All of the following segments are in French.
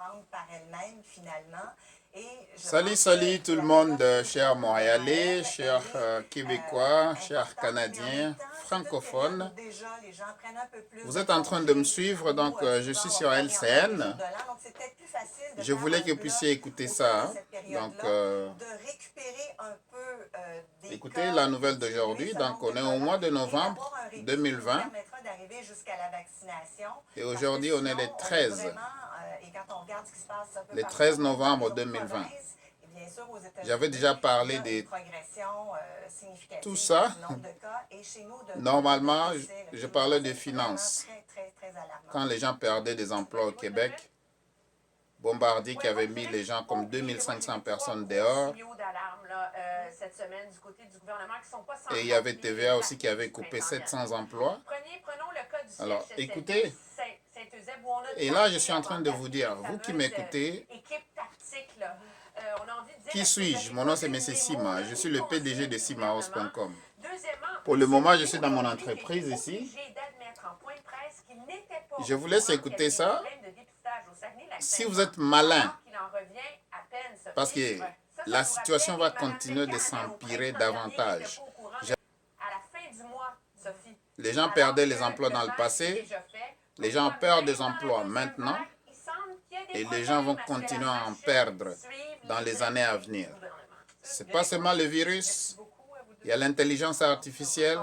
apprendre par elles-mêmes finalement. Salut, salut tout le monde, chers Montréalais, chers Québécois, chers Canadiens, francophones. Vous êtes en train de me suivre, donc je suis sur LCN. Je voulais que vous puissiez écouter ça. Donc, écoutez la nouvelle d'aujourd'hui. Donc, on est au mois de novembre 2020. Et aujourd'hui, on est le 13. Le 13 novembre 2020. J'avais déjà parlé de tout ça. Normalement, je parlais de finances. Quand les gens perdaient des emplois au Québec, Bombardier qui avait mis les gens comme 2500 personnes dehors. Et il y avait TVA aussi qui avait coupé 700 emplois. Alors, écoutez. Et là, je suis en train de vous dire, vous qui m'écoutez, qui suis-je? Mon nom, c'est M. Sima. Je suis le PDG de simahouse.com. Pour le moment, je suis dans mon entreprise ici. Je vous laisse écouter ça. Si vous êtes malin, parce que la situation va continuer de s'empirer davantage. Les gens perdaient les emplois dans le passé. Les gens perdent des emplois maintenant. Et les gens vont continuer à en perdre dans les années à venir. Ce n'est pas seulement le virus, il y a l'intelligence artificielle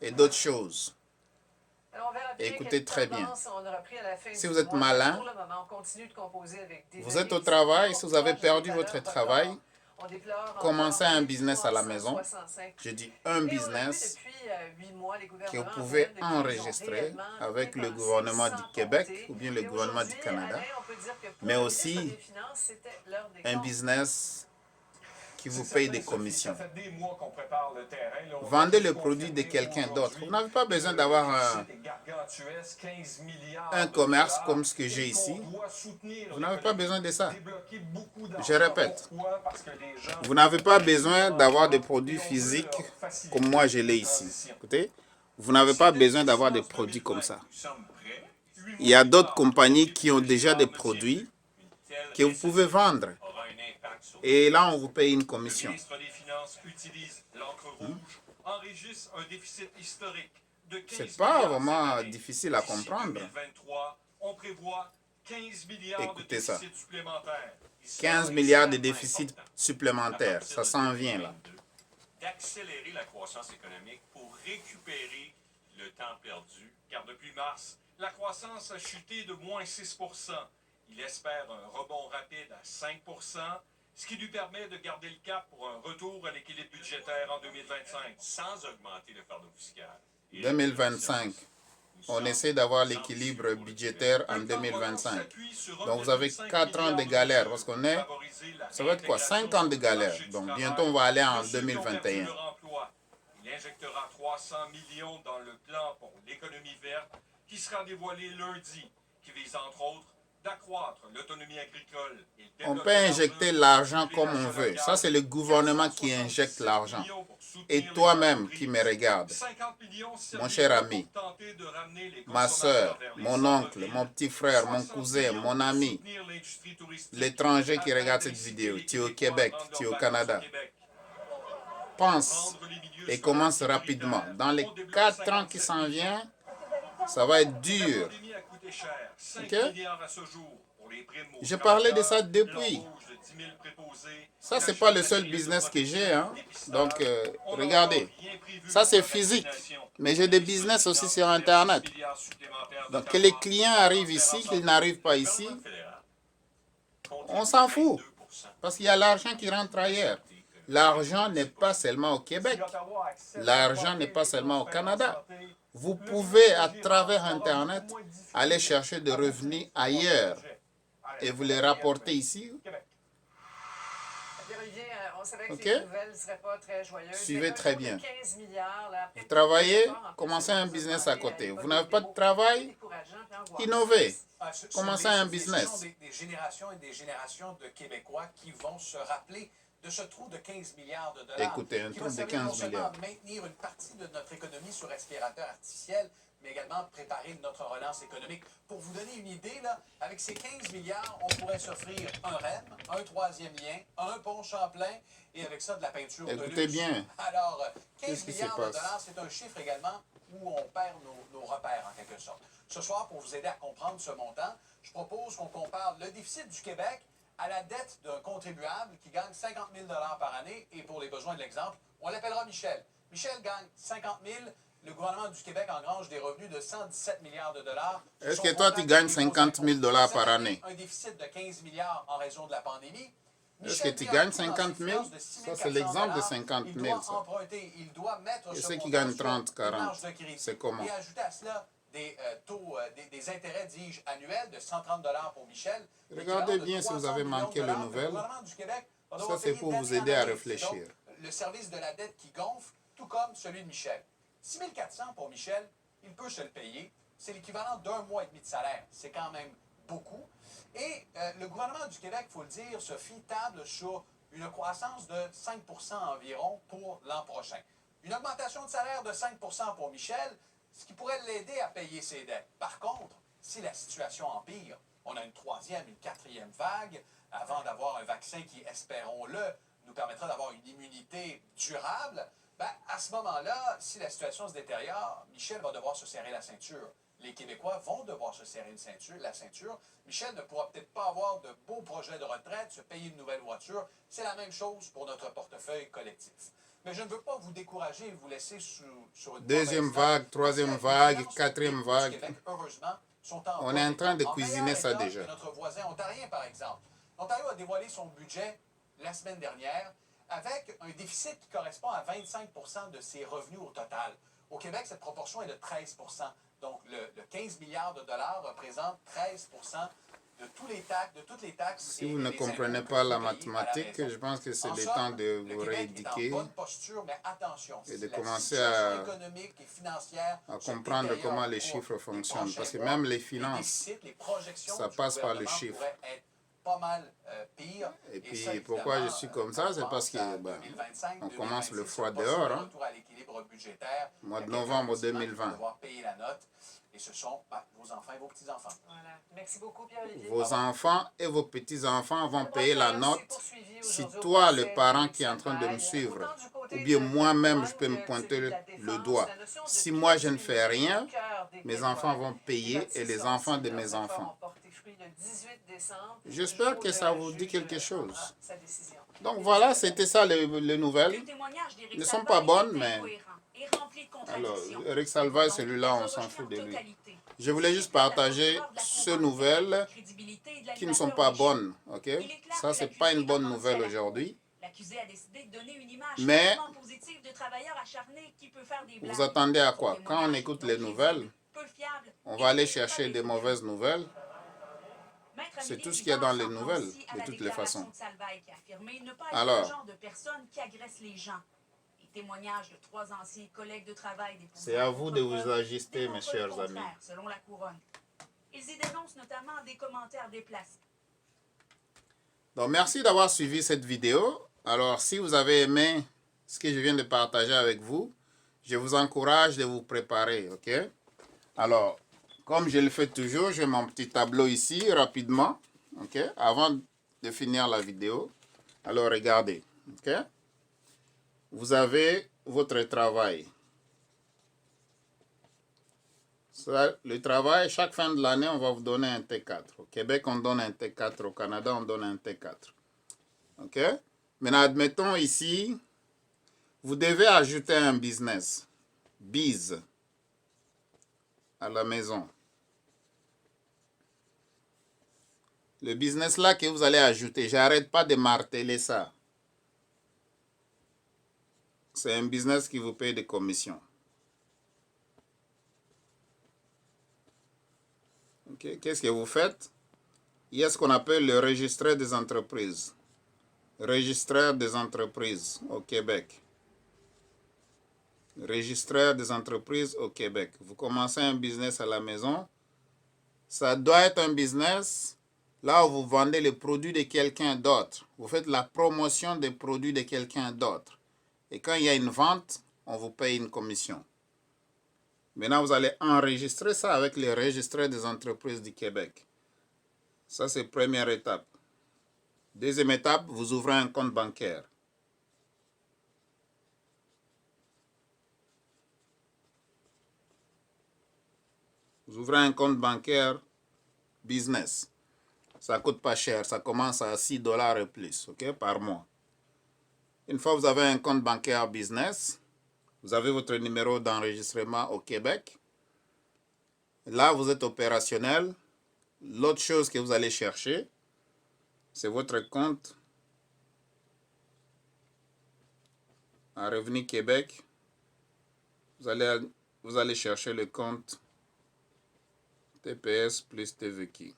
et d'autres choses. Écoutez très bien. Si vous êtes malin, vous êtes au travail, si vous avez perdu votre travail, commencez un business à la maison. Je dis un business que vous pouvez enregistrer avec le gouvernement du Québec ou bien le gouvernement du Canada, mais aussi un business qui vous paye des commissions. Vendez le produit de quelqu'un d'autre. Vous n'avez pas besoin d'avoir un commerce comme ce que j'ai ici. Vous n'avez pas besoin de ça. Je répète, vous n'avez pas besoin d'avoir des produits physiques comme moi je l'ai ici. Écoutez, vous n'avez pas besoin d'avoir des produits comme ça. Il y a d'autres compagnies qui ont déjà des produits que vous pouvez vendre. Et là, on vous paye une commission. C'est pas vraiment difficile à comprendre. Écoutez ça. 15 milliards de déficits supplémentaires. Ça s'en vient là. D'accélérer la croissance économique pour récupérer le temps perdu, car depuis mars, la croissance a chuté de moins 6 %. Il espère un rebond rapide à 5 %, ce qui lui permet de garder le cap pour un retour à l'équilibre budgétaire en 2025, sans augmenter le fardeau fiscal. 2025. On essaie d'avoir l'équilibre budgétaire en 2025. Donc vous avez 4 ans de galère, parce qu'on est, ça va être quoi, 5 ans de galère. Donc bientôt on va aller en 2021. Il injectera 300 millions dans le plan pour l'économie verte qui sera dévoilé lundi, qui vise entre autres d'accroître l'autonomie agricole. On peut injecter l'argent comme on veut. Ça, c'est le gouvernement qui injecte l'argent. Et toi-même qui me regardes, mon cher ami, ma soeur, mon oncle, mon petit frère, mon cousin, mon ami, l'étranger qui regarde cette vidéo, tu es au Québec, tu es au Canada, pense et commence rapidement. Dans les 4 ans qui s'en viennent, ça va être dur. Ok? Je parlais de ça depuis. Ça, ce n'est pas le seul business que j'ai. Hein? Donc, regardez. Ça, c'est physique. Mais j'ai des business aussi sur Internet. Donc, que les clients arrivent ici, qu'ils n'arrivent pas ici, on s'en fout. Parce qu'il y a l'argent qui rentre ailleurs. L'argent n'est pas seulement au Québec. L'argent n'est pas seulement au Canada. Vous pouvez, à travers Internet, aller chercher des revenus ailleurs et vous les rapporter ici. OK? Suivez très bien. Vous travaillez, commencez un business à côté. Vous n'avez pas de travail, innovez. Commencez un business. Des générations et des générations de Québécois qui vont se rappeler de ce trou de 15 milliards de dollars. Écoutez, un trou de 15 milliards. Maintenir une partie de notre économie sur respirateur artificiel, mais également préparer notre relance économique. Pour vous donner une idée, là, avec ces 15 milliards, on pourrait s'offrir un REM, un troisième lien, un pont Champlain, et avec ça, de la peinture de luxe. Écoutez bien. Alors, 15 Qu'est-ce qui se milliards de passe? dollars, c'est un chiffre également où on perd nos repères, en quelque sorte. Ce soir, pour vous aider à comprendre ce montant, je propose qu'on compare le déficit du Québec à la dette d'un contribuable qui gagne 50 000 par année. Et pour les besoins de l'exemple, on l'appellera Michel. Michel gagne 50 000. Le gouvernement du Québec engrange des revenus de 117 milliards de dollars. Est-ce que toi, tu gagnes 50 000 $ par année? Un déficit de 15 milliards en raison de la pandémie. Est-ce que tu gagnes 50 000? Ça, c'est l'exemple de 50 000. Il doit emprunter, il doit mettre Et ce ceux qui montant gagnent sur 30, une 40, marge de crédit. c'est comment? Et ajouter à cela des taux, des intérêts, dis-je, annuels de 130 $ pour Michel. Regardez bien si vous avez manqué le nouvel. Ça, c'est pour vous aider à réfléchir. Le service de la dette qui gonfle, tout comme celui de Michel. 6 400 pour Michel, il peut se le payer. C'est l'équivalent d'un mois et demi de salaire. C'est quand même beaucoup. Et le gouvernement du Québec, il faut le dire, se fie table sur une croissance de 5 % environ pour l'an prochain. Une augmentation de salaire de 5 % pour Michel, ce qui pourrait l'aider à payer ses dettes. Par contre, si la situation empire, on a une troisième, une quatrième vague, avant d'avoir un vaccin qui, espérons-le, nous permettra d'avoir une immunité durable, ben, à ce moment-là, si la situation se détériore, Michel va devoir se serrer la ceinture. Les Québécois vont devoir se serrer la ceinture. Michel ne pourra peut-être pas avoir de beaux projets de retraite, se payer une nouvelle voiture. C'est la même chose pour notre portefeuille collectif. Mais je ne veux pas vous décourager et vous laisser sur une deuxième vague, troisième vague, quatrième vague. Québec, heureusement, sont en On est en train de cuisiner ça meilleur état déjà. que notre voisin ontarien, par exemple. L'Ontario a dévoilé son budget la semaine dernière avec un déficit qui correspond à 25 % de ses revenus au total. Au Québec, cette proportion est de 13 %. Donc, le 15 milliards de dollars représente 13 % de toutes les taxes. Si vous ne comprenez pas la mathématique, je pense que c'est le temps de vous rééduquer et de commencer à comprendre comment les chiffres fonctionnent. Parce que même les finances, ça passe par le chiffre. Et puis, pourquoi je suis comme ça, c'est parce que on commence le froid dehors. Hein? Mois de novembre 2020. Et ce sont vos enfants et vos petits-enfants. Voilà. Merci beaucoup, Pierre-Olivier. Vos enfants et vos petits-enfants vont payer la note si toi, le parent qui est en train de me suivre, ou bien moi-même, je peux me pointer le doigt. Si moi, je ne fais rien, mes enfants vont payer et les enfants de mes enfants. J'espère que ça vous dit quelque chose. Donc voilà, c'était ça les nouvelles. Elles ne sont pas bonnes, mais... Alors, Eric Salvaille, celui-là, on s'en fout de lui. Je voulais juste partager ces nouvelles qui ne sont pas bonnes. Ok? Ça, ce n'est pas une bonne nouvelle aujourd'hui. Mais vous attendez à quoi? Quand on écoute les nouvelles, on va aller chercher des mauvaises nouvelles. C'est tout ce qu'il y a dans les nouvelles, de toutes les façons. Alors, témoignages de 3 anciens collègues de travail des c'est à vous de vous ajuster, mes chers amis. Selon la couronne. Ils y dénoncent notamment des commentaires déplacés. Donc, merci d'avoir suivi cette vidéo. Alors, si vous avez aimé ce que je viens de partager avec vous, je vous encourage de vous préparer, ok? Alors, comme je le fais toujours, j'ai mon petit tableau ici, rapidement, ok? Avant de finir la vidéo. Alors, regardez, ok? Vous avez votre travail. Ça, le travail, chaque fin de l'année, on va vous donner un T4. Au Québec, on donne un T4. Au Canada, on donne un T4. OK? Maintenant, admettons ici, vous devez ajouter un business. Biz. À la maison. Le business là que vous allez ajouter, j'arrête pas de marteler ça. C'est un business qui vous paye des commissions. Okay. Qu'est-ce que vous faites? Il y a ce qu'on appelle le registraire des entreprises. Registraire des entreprises au Québec. Registraire des entreprises au Québec. Vous commencez un business à la maison. Ça doit être un business là où vous vendez les produits de quelqu'un d'autre. Vous faites la promotion des produits de quelqu'un d'autre. Et quand il y a une vente, on vous paye une commission. Maintenant, vous allez enregistrer ça avec les registres des entreprises du Québec. Ça, c'est la première étape. Deuxième étape, vous ouvrez un compte bancaire. Vous ouvrez un compte bancaire business. Ça ne coûte pas cher. Ça commence à 6 $ et plus, ok, par mois. Une fois que vous avez un compte bancaire business, vous avez votre numéro d'enregistrement au Québec. Là, vous êtes opérationnel. L'autre chose que vous allez chercher, c'est votre compte en Revenu Québec. Vous allez chercher le compte TPS plus TVQ.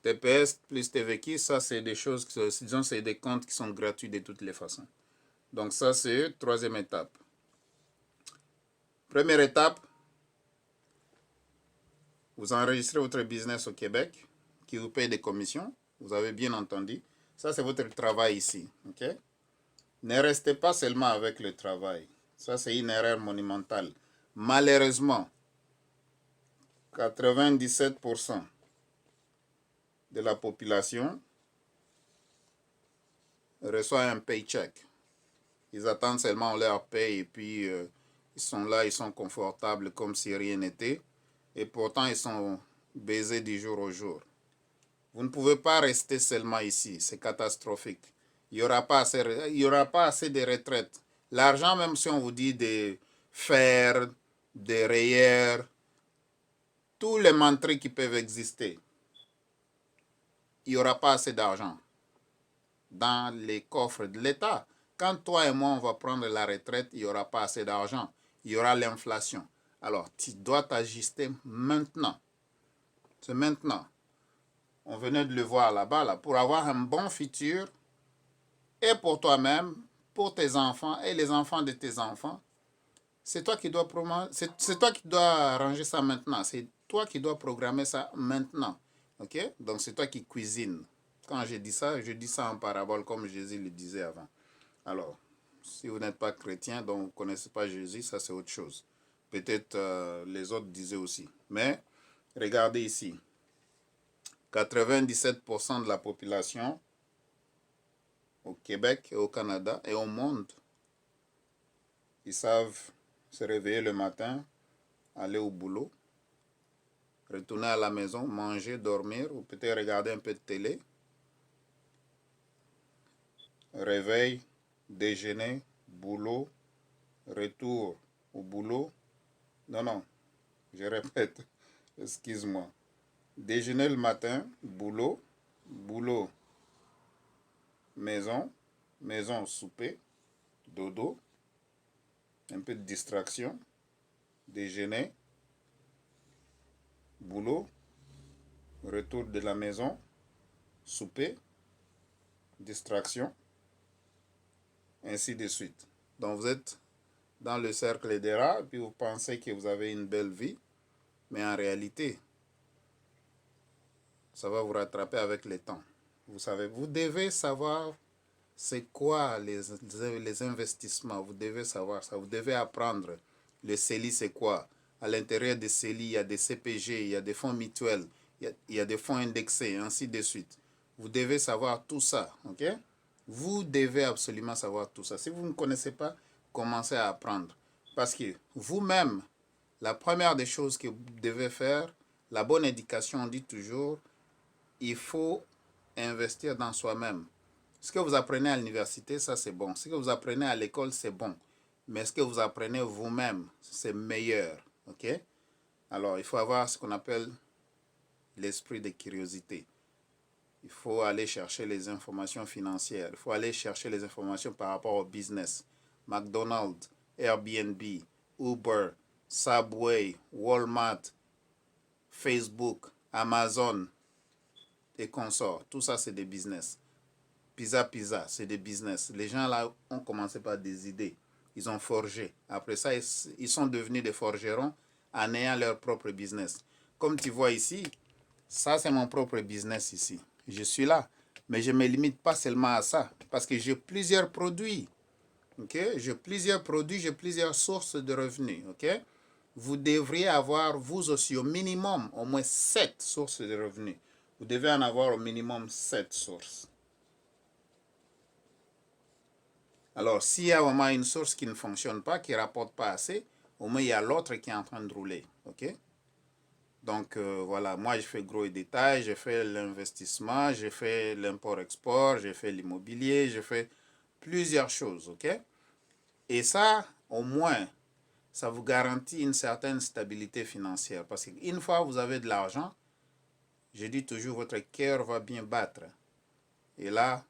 TPS plus TVQ, ça c'est des choses, disons, c'est des comptes qui sont gratuits de toutes les façons. Donc ça c'est troisième étape. Première étape, vous enregistrez votre business au Québec, qui vous paye des commissions, vous avez bien entendu. Ça c'est votre travail ici, ok? Ne restez pas seulement avec le travail. Ça c'est une erreur monumentale. Malheureusement, 97% de la population reçoit un paycheck. Ils attendent seulement leur paye et puis ils sont là, ils sont confortables comme si rien n'était. Et pourtant, ils sont baisés du jour au jour. Vous ne pouvez pas rester seulement ici. C'est catastrophique. Il n'y aura pas assez de retraites. L'argent, même si on vous dit de faire, de rayères, tous les mantras qui peuvent exister, il n'y aura pas assez d'argent dans les coffres de l'État. Quand toi et moi, on va prendre la retraite, il n'y aura pas assez d'argent. Il y aura l'inflation. Alors, tu dois t'ajuster maintenant. C'est maintenant. On venait de le voir là-bas, là, pour avoir un bon futur, et pour toi-même, pour tes enfants et les enfants de tes enfants. C'est toi qui dois arranger ça maintenant. C'est toi qui dois programmer ça maintenant. Ok? Donc, c'est toi qui cuisines. Quand je dis ça en parabole comme Jésus le disait avant. Alors, si vous n'êtes pas chrétien, donc vous ne connaissez pas Jésus, ça c'est autre chose. Peut-être les autres disaient aussi. Mais, regardez ici. 97% de la population au Québec et au Canada et au monde, ils savent se réveiller le matin, aller au boulot, retourner à la maison, manger, dormir ou peut-être regarder un peu de télé. Réveil, déjeuner, boulot, retour au boulot. Non, je répète, excuse-moi. Déjeuner le matin, boulot, maison, souper, dodo, un peu de distraction, déjeuner, boulot, retour de la maison, souper, distraction, ainsi de suite. Donc vous êtes dans le cercle des rats, puis vous pensez que vous avez une belle vie, mais en réalité, ça va vous rattraper avec le temps. Vous savez, vous devez savoir c'est quoi les investissements. Vous devez savoir ça. Vous devez apprendre. Le CELI, c'est quoi? À l'intérieur des CELI, il y a des CPG, il y a des fonds mutuels, il y a des fonds indexés, ainsi de suite. Vous devez savoir tout ça, ok? Vous devez absolument savoir tout ça. Si vous ne connaissez pas, commencez à apprendre. Parce que vous-même, la première des choses que vous devez faire, la bonne éducation, on dit toujours, il faut investir dans soi-même. Ce que vous apprenez à l'université, ça c'est bon. Ce que vous apprenez à l'école, c'est bon. Mais ce que vous apprenez vous-même, c'est meilleur. Ok? Alors, il faut avoir ce qu'on appelle l'esprit de curiosité. Il faut aller chercher les informations financières. Il faut aller chercher les informations par rapport au business. McDonald's, Airbnb, Uber, Subway, Walmart, Facebook, Amazon et consorts. Tout ça, c'est des business. Pizza, c'est des business. Les gens là ont commencé par des idées. Ils ont forgé. Après ça, ils sont devenus des forgerons en ayant leur propre business. Comme tu vois ici, ça c'est mon propre business ici. Je suis là. Mais je ne me limite pas seulement à ça. Parce que j'ai plusieurs produits. Ok? J'ai plusieurs produits, j'ai plusieurs sources de revenus. Ok? Vous devriez avoir, vous aussi, au minimum, au moins 7 sources de revenus. Vous devez en avoir au minimum 7 sources. Alors, s'il y a vraiment une source qui ne fonctionne pas, qui ne rapporte pas assez, au moins il y a l'autre qui est en train de rouler. Ok? Donc, voilà, moi, je fais gros et détail, je fais l'investissement, je fais l'import-export, je fais l'immobilier, je fais plusieurs choses. Ok? Et ça, au moins, ça vous garantit une certaine stabilité financière. Parce qu'une fois que vous avez de l'argent, je dis toujours, votre cœur va bien battre. Et là,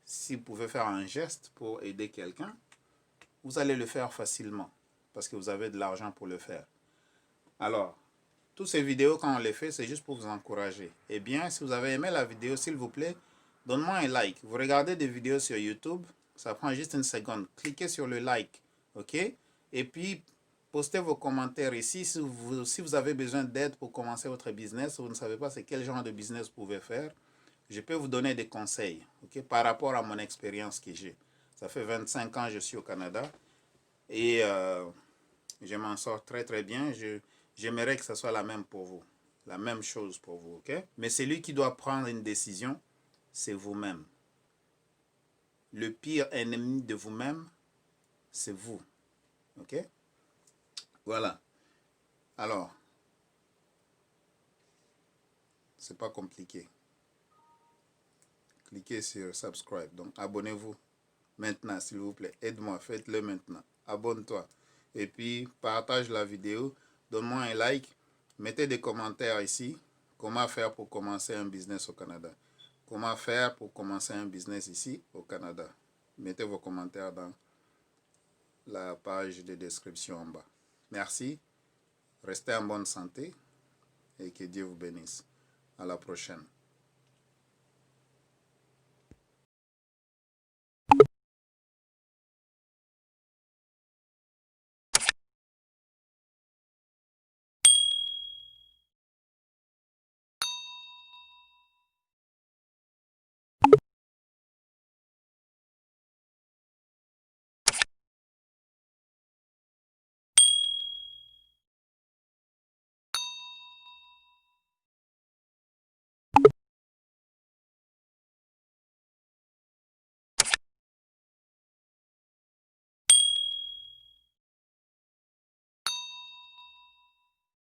si vous pouvez faire un geste pour aider quelqu'un, vous allez le faire facilement. Parce que vous avez de l'argent pour le faire. Alors, toutes ces vidéos, quand on les fait, c'est juste pour vous encourager. Eh bien, si vous avez aimé la vidéo, s'il vous plaît, donne-moi un like. Vous regardez des vidéos sur YouTube, ça prend juste une seconde. Cliquez sur le like, ok? Et puis, postez vos commentaires ici. Si vous avez besoin d'aide pour commencer votre business, vous ne savez pas c'est quel genre de business vous pouvez faire, je peux vous donner des conseils, ok? Par rapport à mon expérience que j'ai. Ça fait 25 ans que je suis au Canada et je m'en sors très très bien. J'aimerais que ce soit la même pour vous. La même chose pour vous, ok? Mais celui qui doit prendre une décision, c'est vous-même. Le pire ennemi de vous-même, c'est vous. Ok? Voilà. Alors, c'est pas compliqué. Cliquez sur subscribe. Donc, abonnez-vous maintenant, s'il vous plaît. Aide-moi, faites-le maintenant. Abonne-toi. Et puis, partage la vidéo. Donne-moi un like. Mettez des commentaires ici. Comment faire pour commencer un business au Canada? Comment faire pour commencer un business ici au Canada? Mettez vos commentaires dans la page de description en bas. Merci. Restez en bonne santé et que Dieu vous bénisse. À la prochaine.